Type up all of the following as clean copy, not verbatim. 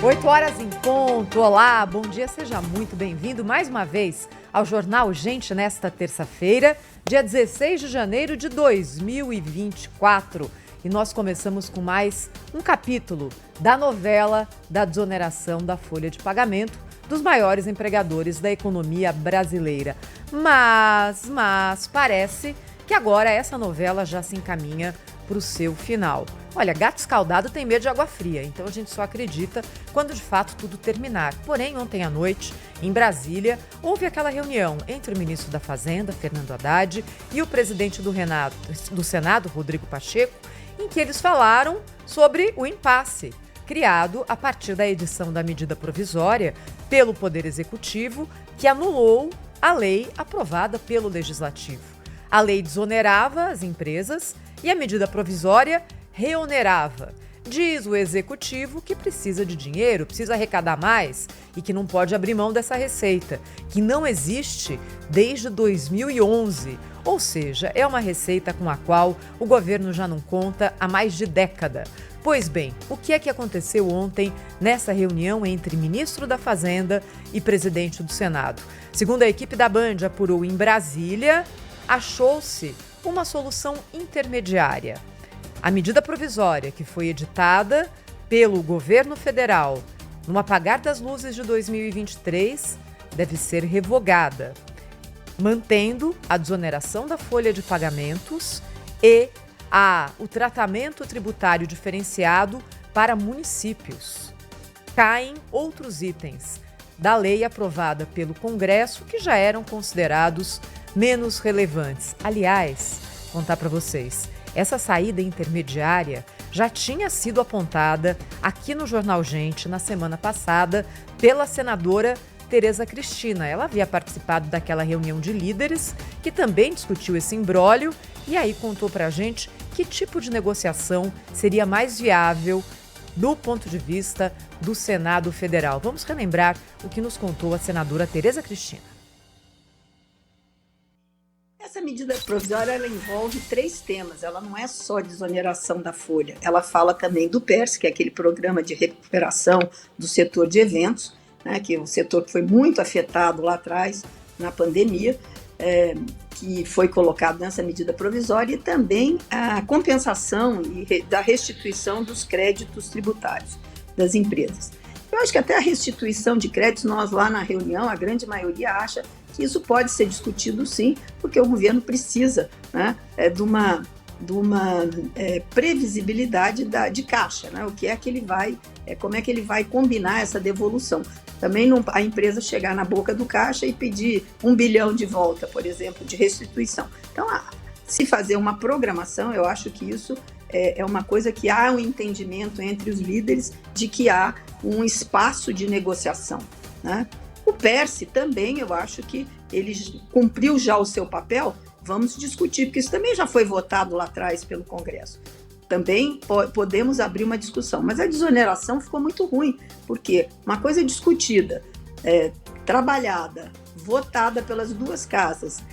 8h em ponto. Olá, bom dia, seja muito bem-vindo mais uma vez ao Jornal Gente nesta terça-feira, dia 16 de janeiro de 2024. E nós começamos com mais um capítulo da novela da desoneração da folha de pagamento dos maiores empregadores da economia brasileira. Mas parece que agora essa novela já se encaminha para o seu final. Olha, gato escaldado tem medo de água fria, então a gente só acredita quando de fato tudo terminar. Porém, ontem à noite, em Brasília, houve aquela reunião entre o ministro da Fazenda, Fernando Haddad, e o presidente do Senado, Rodrigo Pacheco, em que eles falaram sobre o impasse criado a partir da edição da medida provisória pelo Poder Executivo, que anulou a lei aprovada pelo Legislativo. A lei desonerava as empresas e a medida provisória reonerava. Diz o Executivo que precisa de dinheiro, precisa arrecadar mais e que não pode abrir mão dessa receita, que não existe desde 2011. Ou seja, é uma receita com a qual o governo já não conta há mais de década. Pois bem, o que é que aconteceu ontem nessa reunião entre ministro da Fazenda e presidente do Senado? Segundo a equipe da Band apurou em Brasília, achou-se uma solução intermediária. A medida provisória que foi editada pelo governo federal no apagar das luzes de 2023 deve ser revogada, mantendo a desoneração da folha de pagamentos e o tratamento tributário diferenciado para municípios. Caem outros itens da lei aprovada pelo Congresso que já eram considerados menos relevantes. Aliás, vou contar para vocês, essa saída intermediária já tinha sido apontada aqui no Jornal Gente na semana passada pela senadora Tereza Cristina. Ela havia participado daquela reunião de líderes que também discutiu esse imbróglio e aí contou para a gente que tipo de negociação seria mais viável do ponto de vista do Senado Federal. Vamos relembrar o que nos contou a senadora Tereza Cristina. Essa medida provisória ela envolve 3 temas, ela não é só desoneração da folha, ela fala também do PERS, que é aquele programa de recuperação do setor de eventos, né, que é um setor que foi muito afetado lá atrás, na pandemia, que foi colocado nessa medida provisória, e também a compensação e da restituição dos créditos tributários das empresas. Eu acho que até a restituição de créditos, nós lá na reunião, a grande maioria acha que isso pode ser discutido sim, porque o governo precisa, né, de uma previsibilidade de caixa, né, o que é que ele vai, como é que ele vai combinar essa devolução. Também não, a empresa chegar na boca do caixa e pedir 1 bilhão de volta, por exemplo, de restituição. Então, se fazer uma programação, eu acho que isso é uma coisa que há um entendimento entre os líderes de que há um espaço de negociação, né? O PERSE também, eu acho que ele cumpriu já o seu papel, vamos discutir, porque isso também já foi votado lá atrás pelo Congresso. Também podemos abrir uma discussão, mas a desoneração ficou muito ruim, porque uma coisa discutida, trabalhada, votada pelas 2 casas,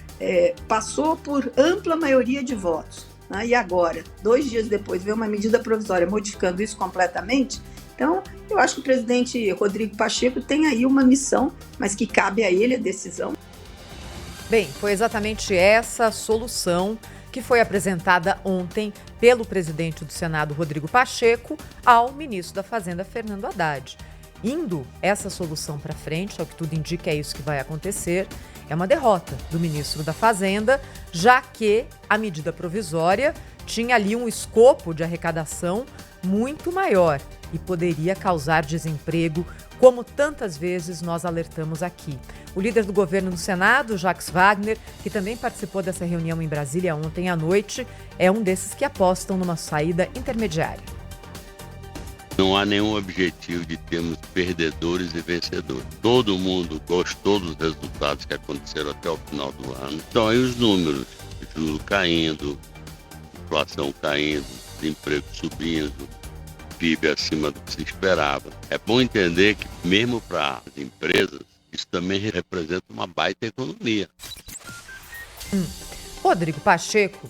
passou por ampla maioria de votos, né? E agora, 2 dias depois, veio uma medida provisória modificando isso completamente. Então, eu acho que o presidente Rodrigo Pacheco tem aí uma missão, mas que cabe a ele a decisão. Bem, foi exatamente essa solução que foi apresentada ontem pelo presidente do Senado, Rodrigo Pacheco, ao ministro da Fazenda, Fernando Haddad. Indo essa solução para frente, ao que tudo indica é isso que vai acontecer, é uma derrota do ministro da Fazenda, já que a medida provisória tinha ali um escopo de arrecadação muito maior e poderia causar desemprego, como tantas vezes nós alertamos aqui. O líder do governo no Senado, Jacques Wagner, que também participou dessa reunião em Brasília ontem à noite, é um desses que apostam numa saída intermediária. Não há nenhum objetivo de termos perdedores e vencedores. Todo mundo gostou dos resultados que aconteceram até o final do ano. Então aí os números, juros caindo, inflação caindo, desemprego subindo, PIB acima do que se esperava. É bom entender que mesmo para as empresas, isso também representa uma baita economia. Rodrigo Pacheco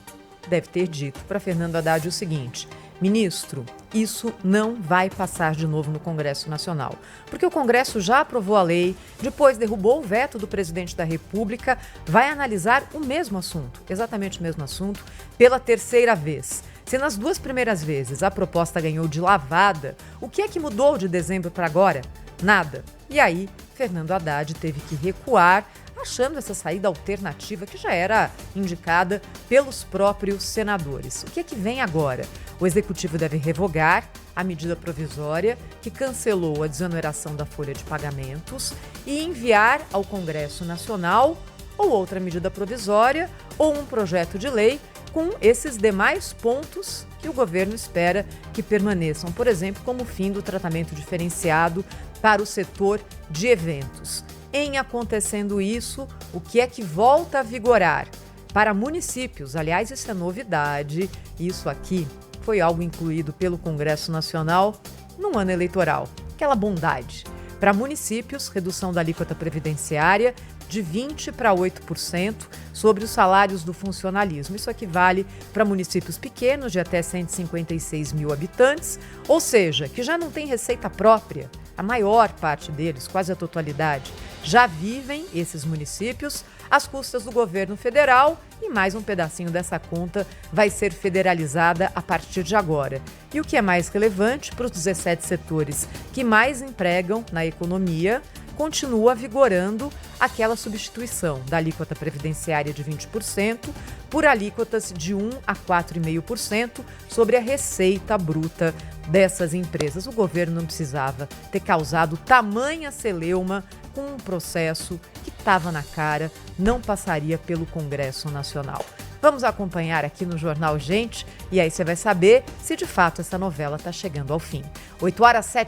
deve ter dito para Fernando Haddad o seguinte: Ministro, isso não vai passar de novo no Congresso Nacional, porque o Congresso já aprovou a lei, depois derrubou o veto do presidente da República, vai analisar o mesmo assunto, exatamente o mesmo assunto, pela terceira vez. Se nas duas primeiras vezes a proposta ganhou de lavada, o que é que mudou de dezembro para agora? Nada. E aí, Fernando Haddad teve que recuar, achando essa saída alternativa que já era indicada pelos próprios senadores. O que é que vem agora? O Executivo deve revogar a medida provisória que cancelou a desoneração da folha de pagamentos e enviar ao Congresso Nacional ou outra medida provisória ou um projeto de lei com esses demais pontos que o governo espera que permaneçam, por exemplo, como o fim do tratamento diferenciado para o setor de eventos. Em acontecendo isso, o que é que volta a vigorar? Para municípios, aliás, isso é novidade, isso aqui foi algo incluído pelo Congresso Nacional num ano eleitoral, aquela bondade. Para municípios, redução da alíquota previdenciária de 20% para 8% sobre os salários do funcionalismo. Isso equivale para municípios pequenos de até 156 mil habitantes, ou seja, que já não tem receita própria. A maior parte deles, quase a totalidade, já vivem, esses municípios, às custas do governo federal e mais um pedacinho dessa conta vai ser federalizada a partir de agora. E o que é mais relevante para os 17 setores que mais empregam na economia, continua vigorando aquela substituição da alíquota previdenciária de 20% por alíquotas de 1% a 4,5% sobre a receita bruta dessas empresas. O governo não precisava ter causado tamanha celeuma com um processo que estava na cara, não passaria pelo Congresso Nacional. Vamos acompanhar aqui no Jornal Gente e aí você vai saber se de fato essa novela está chegando ao fim. 8h07.